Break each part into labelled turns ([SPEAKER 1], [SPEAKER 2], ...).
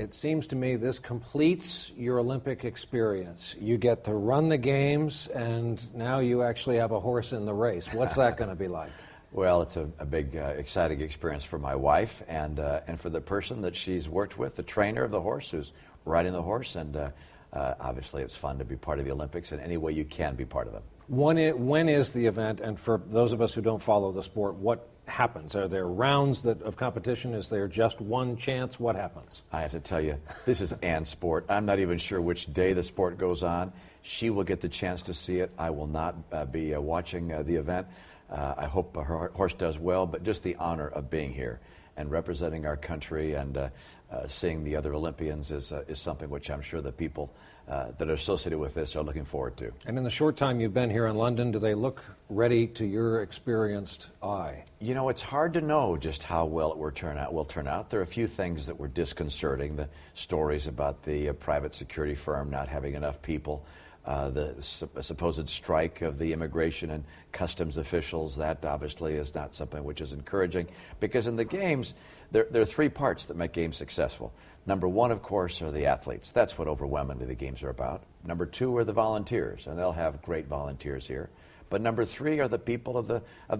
[SPEAKER 1] It seems to me this completes your Olympic experience. You get to run the games, and now you actually have a horse in the race. What's that going to be like?
[SPEAKER 2] Well, it's a big, exciting experience for my wife and for the person that she's worked with, the trainer of the horse who's riding the horse. And obviously it's fun to be part of the Olympics in any way you can be part of them.
[SPEAKER 1] When is the event? And for those of us who don't follow the sport, what happens? Are there rounds of competition? Is there just one chance? What happens?
[SPEAKER 2] I have to tell you, this is Anne's sport. I'm not even sure which day the sport goes on. She will get the chance to see it. I will not be watching the event. I hope her horse does well, but just the honor of being here and representing our country and seeing the other Olympians is something which I'm sure the people that are associated with this are looking forward to.
[SPEAKER 1] And in the short time you've been here in London, do they look ready to your experienced eye?
[SPEAKER 2] You know, it's hard to know just how well it will turn out. There are a few things that were disconcerting. The stories about the private security firm not having enough people, the supposed strike of the immigration and customs officials, that obviously is not something which is encouraging, because in the games, there are three parts that make games successful. Number one, of course, are the athletes. That's what overwhelmingly the games are about. Number two are the volunteers, and they'll have great volunteers here. But number three are the people of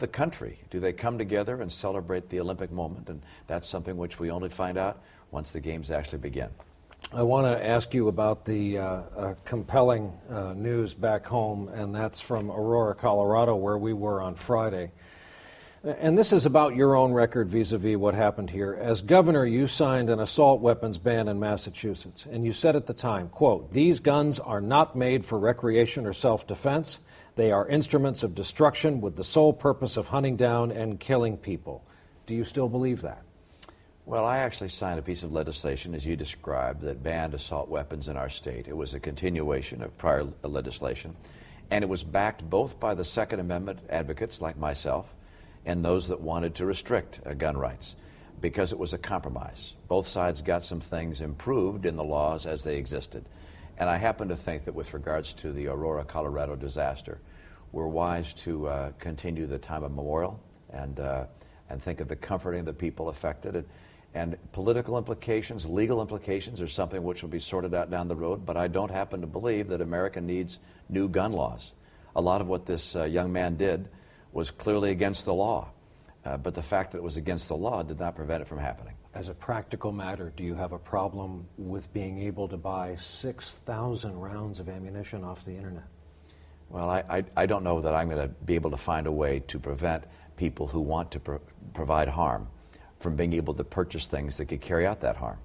[SPEAKER 2] the country. Do they come together and celebrate the Olympic moment? And that's something which we only find out once the games actually begin.
[SPEAKER 1] I want to ask you about the compelling news back home, and that's from Aurora, Colorado, where we were on Friday. And this is about your own record vis-a-vis what happened here. As governor, you signed an assault weapons ban in Massachusetts, and you said at the time, quote, "These guns are not made for recreation or self-defense. They are instruments of destruction with the sole purpose of hunting down and killing people." Do you still believe that?
[SPEAKER 2] Well, I actually signed a piece of legislation, as you described, that banned assault weapons in our state. It was a continuation of prior legislation, and it was backed both by the Second Amendment advocates like myself and those that wanted to restrict gun rights, because it was a compromise. Both sides got some things improved in the laws as they existed. And I happen to think that with regards to the Aurora, Colorado disaster, we're wise to continue the time of memorial and think of the comforting of the people affected. And political implications, legal implications are something which will be sorted out down the road, but I don't happen to believe that America needs new gun laws. A lot of what this young man did was clearly against the law, but the fact that it was against the law did not prevent it from happening.
[SPEAKER 1] As a practical matter, do you have a problem with being able to buy 6,000 rounds of ammunition off the internet?
[SPEAKER 2] Well, I don't know that I'm going to be able to find a way to prevent people who want to provide harm from being able to purchase things that could carry out that harm.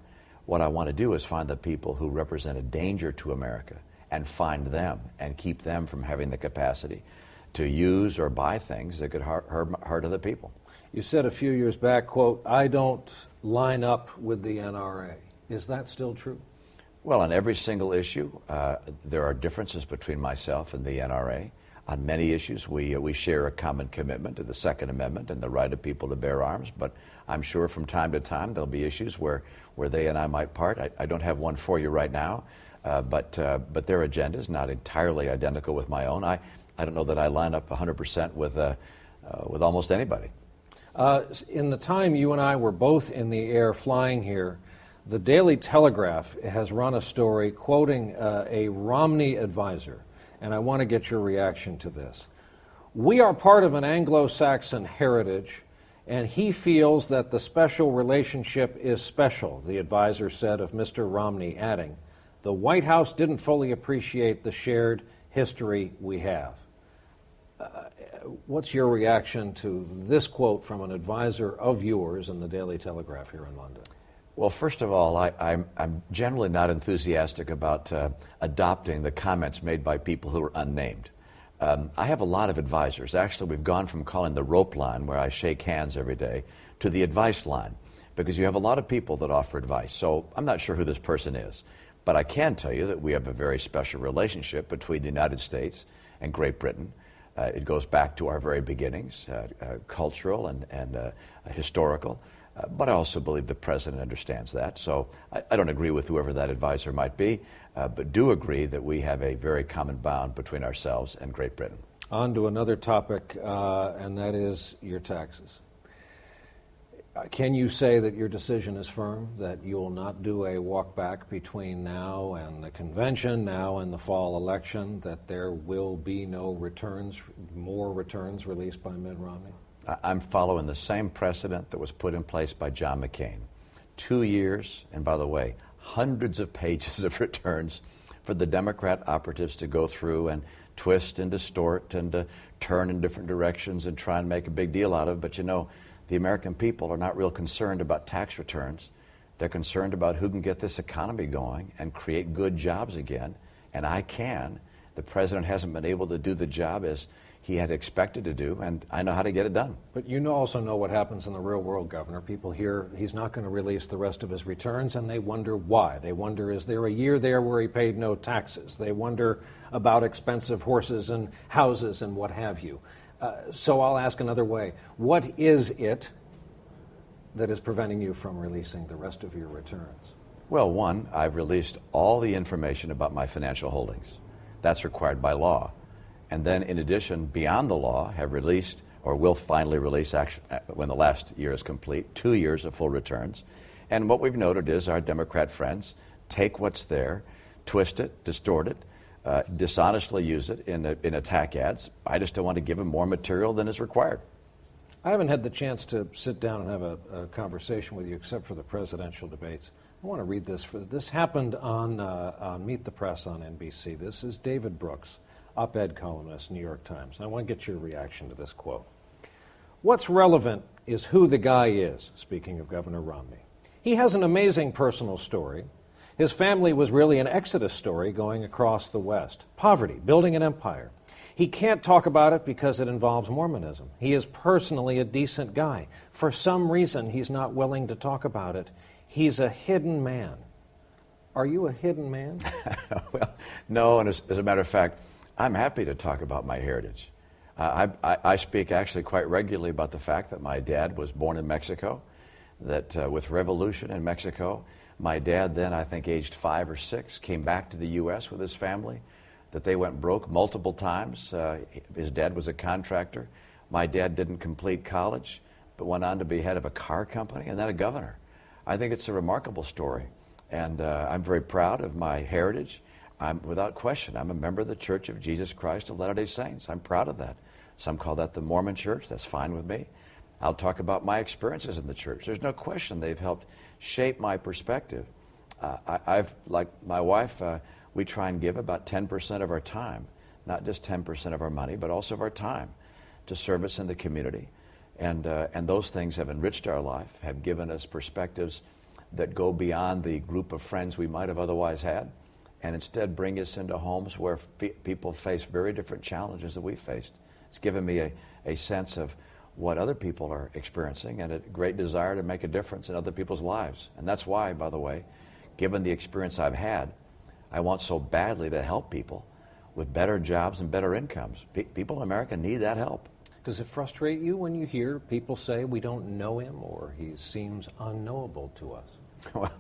[SPEAKER 2] What I want to do is find the people who represent a danger to America and find them and keep them from having the capacity to use or buy things that could hurt other people.
[SPEAKER 1] You said a few years back, quote, "I don't line up with the NRA." Is that still true?
[SPEAKER 2] Well, on every single issue, there are differences between myself and the NRA. On many issues, we share a common commitment to the Second Amendment and the right of people to bear arms, but I'm sure from time to time there'll be issues where they and I might part. I don't have one for you right now, but their agenda is not entirely identical with my own. I don't know that I line up 100% with almost anybody.
[SPEAKER 1] In the time you and I were both in the air flying here, the Daily Telegraph has run a story quoting a Romney advisor, and I want to get your reaction to this. "We are part of an Anglo-Saxon heritage, and he feels that the special relationship is special," the advisor said of Mr. Romney, adding, "The White House didn't fully appreciate the shared history we have." What's your reaction to this quote from an advisor of yours in the Daily Telegraph here in London?
[SPEAKER 2] Well, first of all, I'm generally not enthusiastic about adopting the comments made by people who are unnamed. I have a lot of advisors. Actually, we've gone from calling the rope line, where I shake hands every day, to the advice line, because you have a lot of people that offer advice. So I'm not sure who this person is, but I can tell you that we have a very special relationship between the United States and Great Britain. It goes back to our very beginnings, cultural and historical. But I also believe the President understands that. So I don't agree with whoever that advisor might be, but do agree that we have a very common bond between ourselves and Great Britain.
[SPEAKER 1] On to another topic, and that is your taxes. Can you say that your decision is firm, that you will not do a walk back between now and the convention, now and the fall election, that there will be no returns, more returns released by Mitt Romney?
[SPEAKER 2] I'm following the same precedent that was put in place by John McCain. 2 years, and by the way, hundreds of pages of returns for the Democrat operatives to go through and twist and distort and to turn in different directions and try and make a big deal out of. But you know, the American people are not real concerned about tax returns. They're concerned about who can get this economy going and create good jobs again. And I can. The president hasn't been able to do the job as he had expected to do, and I know how to get it done.
[SPEAKER 1] But you also know what happens in the real world, Governor. People hear he's not going to release the rest of his returns, and they wonder why. They wonder, is there a year there where he paid no taxes? They wonder about expensive horses and houses and what have you. So I'll ask another way. What is it that is preventing you from releasing the rest of your returns?
[SPEAKER 2] Well, one, I've released all the information about my financial holdings. That's required by law. And then, in addition, beyond the law, have released, or will finally release, when the last year is complete, 2 years of full returns. And what we've noted is our Democrat friends take what's there, twist it, distort it, dishonestly use it in attack ads. I just don't want to give them more material than is required.
[SPEAKER 1] I haven't had the chance to sit down and have a conversation with you except for the presidential debates. I want to read this. This happened on Meet the Press on NBC. This is David Brooks, op-ed columnist, New York Times. I want to get your reaction to this quote. What's relevant is who the guy is, speaking of Governor Romney. He has an amazing personal story. His family was really an exodus story going across the West. Poverty, building an empire. He can't talk about it because it involves Mormonism. He is personally a decent guy. For some reason, he's not willing to talk about it. He's a hidden man. Are you a hidden man?
[SPEAKER 2] Well, no, and as a matter of fact, I'm happy to talk about my heritage. I speak actually quite regularly about the fact that my dad was born in Mexico, that with revolution in Mexico, my dad then, I think aged 5 or 6, came back to the U.S. with his family, that they went broke multiple times. His dad was a contractor. My dad didn't complete college, but went on to be head of a car company and then a governor. I think it's a remarkable story, and I'm very proud of my heritage. Without question, I'm a member of the Church of Jesus Christ of Latter-day Saints. I'm proud of that. Some call that the Mormon Church. That's fine with me. I'll talk about my experiences in the church. There's no question they've helped shape my perspective. Like my wife, we try and give about 10% of our time, not just 10% of our money, but also of our time to service in the community. And those things have enriched our life, have given us perspectives that go beyond the group of friends we might have otherwise had, and instead bring us into homes where people face very different challenges that we faced. It's given me a sense of what other people are experiencing and a great desire to make a difference in other people's lives. And that's why, by the way, given the experience I've had, I want so badly to help people with better jobs and better incomes. People in America need that help.
[SPEAKER 1] Does it frustrate you when you hear people say we don't know him or he seems unknowable to us?
[SPEAKER 2] Well,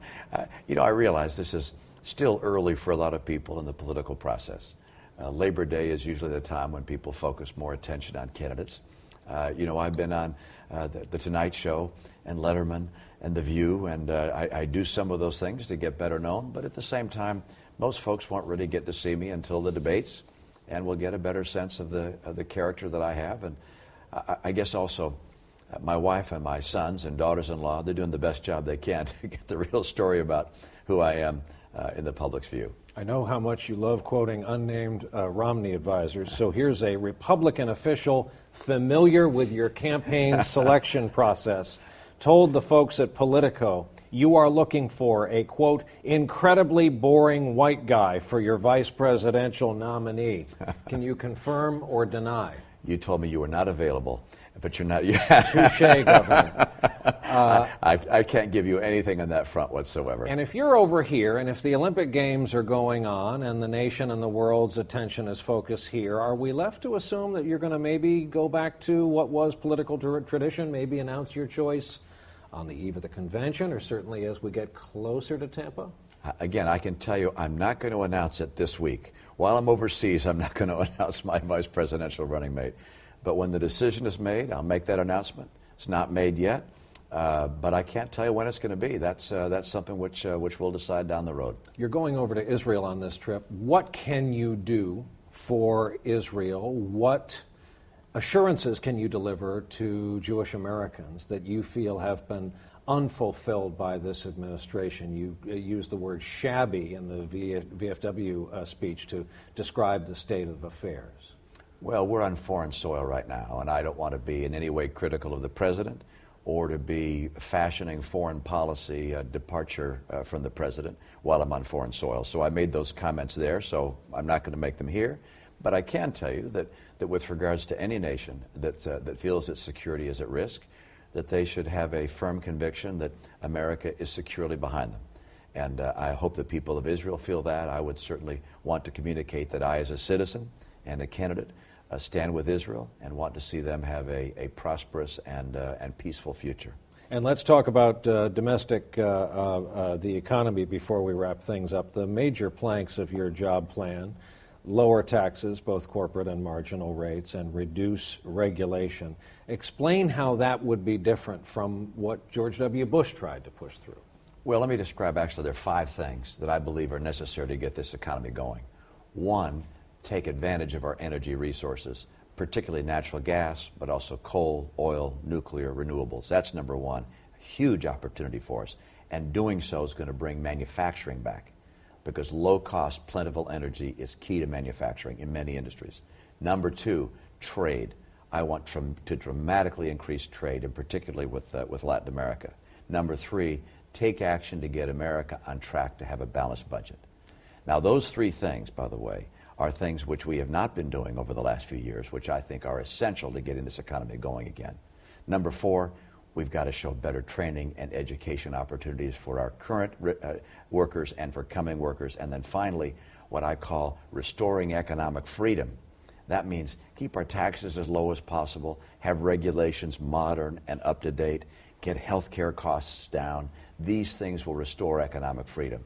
[SPEAKER 2] I realize this is still early for a lot of people in the political process. Labor Day is usually the time when people focus more attention on candidates. I've been on the Tonight Show and Letterman and The View, and I do some of those things to get better known, but at the same time, most folks won't really get to see me until the debates, and will get a better sense of the character that I have. And I guess also my wife and my sons and daughters-in-law, they're doing the best job they can to get the real story about who I am in the public's view.
[SPEAKER 1] I know how much you love quoting unnamed Romney advisors, so here's a Republican official familiar with your campaign selection process told the folks at Politico, you are looking for a, quote, incredibly boring white guy for your vice presidential nominee. Can you confirm or deny?
[SPEAKER 2] You told me you were not available, but you're not.
[SPEAKER 1] Touche, Governor.
[SPEAKER 2] I can't give you anything on that front whatsoever.
[SPEAKER 1] And if you're over here, and if the Olympic Games are going on, and the nation and the world's attention is focused here, are we left to assume that you're going to maybe go back to what was political tradition, maybe announce your choice on the eve of the convention, or certainly as we get closer to Tampa?
[SPEAKER 2] Again, I can tell you I'm not going to announce it this week. While I'm overseas, I'm not going to announce my vice presidential running mate. But when the decision is made, I'll make that announcement. It's not made yet. But I can't tell you when it's going to be. That's something which we'll decide down the road.
[SPEAKER 1] You're going over to Israel on this trip. What can you do for Israel? What assurances can you deliver to Jewish Americans that you feel have been unfulfilled by this administration? You used the word shabby in the VFW speech to describe the state of affairs.
[SPEAKER 2] Well, we're on foreign soil right now, and I don't want to be in any way critical of the president or to be fashioning foreign policy departure from the president while I'm on foreign soil. So I made those comments there, so I'm not going to make them here. But I can tell you that with regards to any nation that feels its security is at risk, that they should have a firm conviction that America is securely behind them. And I hope the people of Israel feel that. I would certainly want to communicate that I, as a citizen and a candidate, stand with Israel and want to see them have a prosperous and peaceful future.
[SPEAKER 1] And let's talk about domestic, the economy before we wrap things up. The major planks of your job plan: lower taxes, both corporate and marginal rates, and reduce regulation. Explain how that would be different from what George W. Bush tried to push through.
[SPEAKER 2] Well, let me describe, actually, there are 5 things that I believe are necessary to get this economy going. 1, take advantage of our energy resources, particularly natural gas, but also coal, oil, nuclear, renewables. That's number 1. A huge opportunity for us. And doing so is going to bring manufacturing back, because low-cost, plentiful energy is key to manufacturing in many industries. Number 2, trade. I want to dramatically increase trade, and particularly with Latin America. Number 3, take action to get America on track to have a balanced budget. Now, those 3 things, by the way, are things which we have not been doing over the last few years, which I think are essential to getting this economy going again. Number 4, we've got to show better training and education opportunities for our current workers and for coming workers. And then finally, what I call restoring economic freedom. That means keep our taxes as low as possible, have regulations modern and up to date, get health care costs down. These things will restore economic freedom.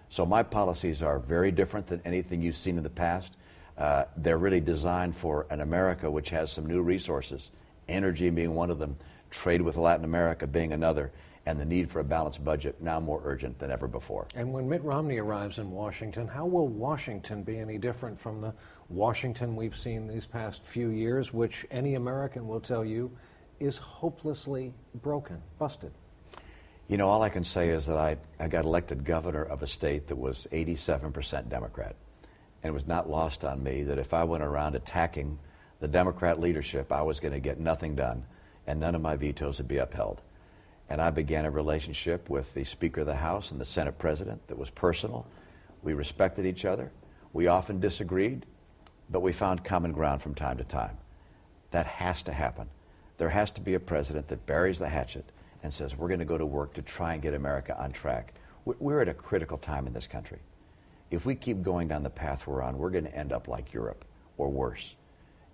[SPEAKER 2] So my policies are very different than anything you've seen in the past. They're really designed for an America which has some new resources, energy being one of them, trade with Latin America being another, and the need for a balanced budget now more urgent than ever before.
[SPEAKER 1] And when Mitt Romney arrives in Washington, how will Washington be any different from the Washington we've seen these past few years, which any American will tell you is hopelessly broken, busted?
[SPEAKER 2] You know, all I can say is that I got elected governor of a state that was 87% Democrat. And it was not lost on me that if I went around attacking the Democrat leadership, I was going to get nothing done, and none of my vetoes would be upheld. And I began a relationship with the Speaker of the House and the Senate President that was personal. We respected each other. We often disagreed, but we found common ground from time to time. That has to happen. There has to be a president that buries the hatchet and says, we're going to go to work to try and get America on track. We're at a critical time in this country. If we keep going down the path we're on, we're going to end up like Europe, or worse.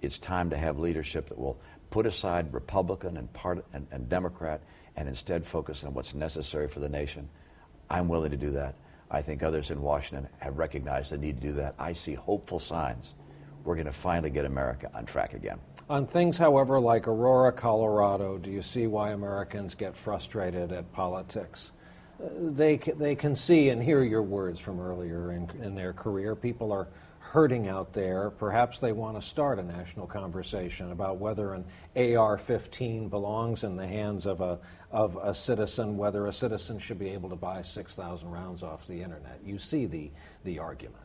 [SPEAKER 2] It's time to have leadership that will put aside Republican and Democrat and instead focus on what's necessary for the nation. I'm willing to do that. I think others in Washington have recognized the need to do that. I see hopeful signs. We're going to finally get America on track again.
[SPEAKER 1] On things, however, like Aurora, Colorado, do you see why Americans get frustrated at politics? They can see and hear your words from earlier in their career. People are hurting out there. Perhaps they want to start a national conversation about whether an AR-15 belongs in the hands of a citizen, whether a citizen should be able to buy 6,000 rounds off the internet. You see the argument.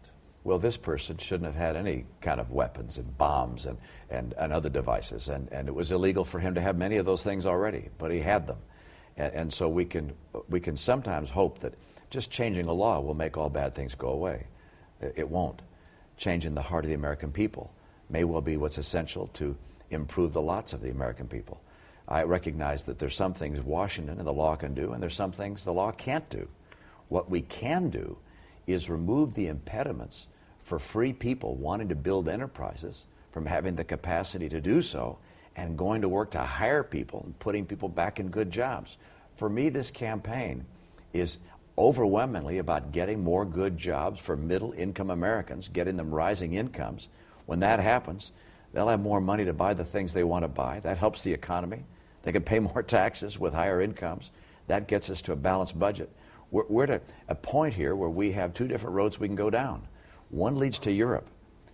[SPEAKER 2] Well, this person shouldn't have had any kind of weapons and bombs and other devices, and it was illegal for him to have many of those things already, but he had them. And so we can sometimes hope that just changing a law will make all bad things go away. It won't. Changing the heart of the American people may well be what's essential to improve the lots of the American people. I recognize that there's some things Washington and the law can do, and there's some things the law can't do. What we can do is remove the impediments for free people wanting to build enterprises from having the capacity to do so and going to work to hire people and putting people back in good jobs. For me, this campaign is overwhelmingly about getting more good jobs for middle-income Americans, getting them rising incomes. When that happens, they'll have more money to buy the things they want to buy. That helps the economy. They can pay more taxes with higher incomes. That gets us to a balanced budget. We're at a point here where we have two different roads we can go down. One leads to Europe.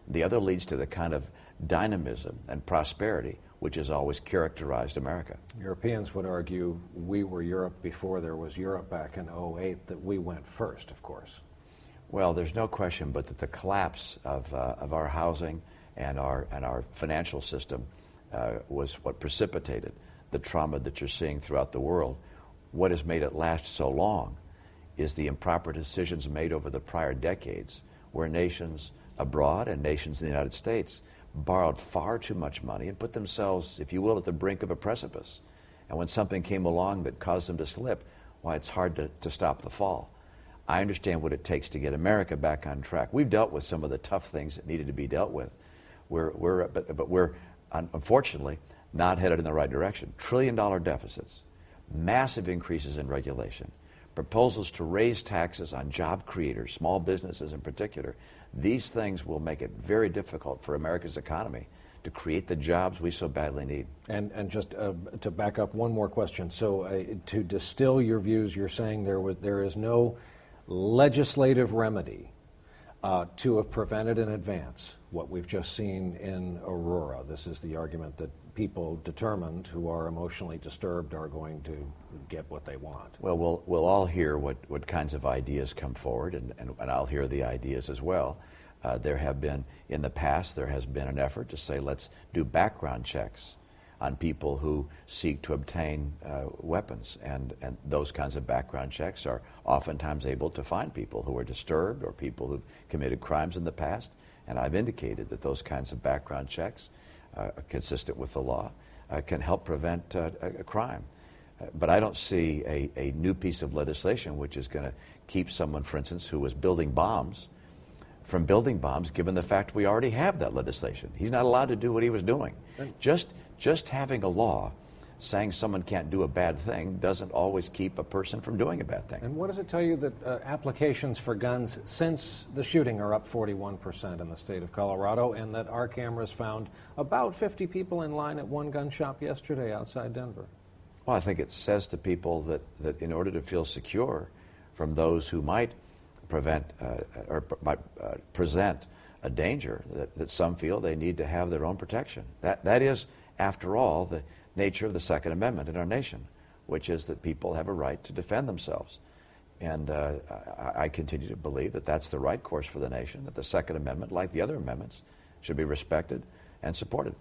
[SPEAKER 2] The other leads to the kind of dynamism and prosperity which has always characterized America.
[SPEAKER 1] Europeans would argue we were Europe before there was Europe back in '08, that we went first, of course.
[SPEAKER 2] Well, there's no question but that the collapse of our housing and our financial system was what precipitated the trauma that you're seeing throughout the world. What has made it last so long is the improper decisions made over the prior decades, where nations abroad and nations in the United States borrowed far too much money and put themselves, if you will, at the brink of a precipice. And when something came along that caused them to slip, why, it's hard to stop the fall. I understand what it takes to get America back on track. We've dealt with some of the tough things that needed to be dealt with. But we're unfortunately not headed in the right direction. $1 trillion deficits, massive increases in regulation, proposals to raise taxes on job creators, small businesses in particular. These things will make it very difficult for America's economy to create the jobs we so badly need.
[SPEAKER 1] And just to back up one more question, so to distill your views, you're saying there is no legislative remedy to have prevented in advance what we've just seen in Aurora. This is the argument that people determined who are emotionally disturbed are going to get what they want.
[SPEAKER 2] Well, we'll all hear what kinds of ideas come forward, and I'll hear the ideas as well. There have been, in the past, there has been an effort to say, let's do background checks on people who seek to obtain weapons, and those kinds of background checks are oftentimes able to find people who are disturbed or people who've committed crimes in the past, and I've indicated that those kinds of background checks, consistent with the law, can help prevent a crime. But I don't see a new piece of legislation which is going to keep someone, for instance, who was building bombs from building bombs, given the fact we already have that legislation. He's not allowed to do what he was doing. Just having a law saying someone can't do a bad thing doesn't always keep a person from doing a bad thing.
[SPEAKER 1] And what does it tell you that applications for guns since the shooting are up 41% in the state of Colorado, and that our cameras found about 50 people in line at one gun shop yesterday outside Denver?
[SPEAKER 2] Well, I think it says to people that in order to feel secure from those who might present a danger, that some feel they need to have their own protection. That is, after all, the nature of the Second Amendment in our nation, which is that people have a right to defend themselves. And I continue to believe that that's the right course for the nation, that the Second Amendment, like the other amendments, should be respected and supported.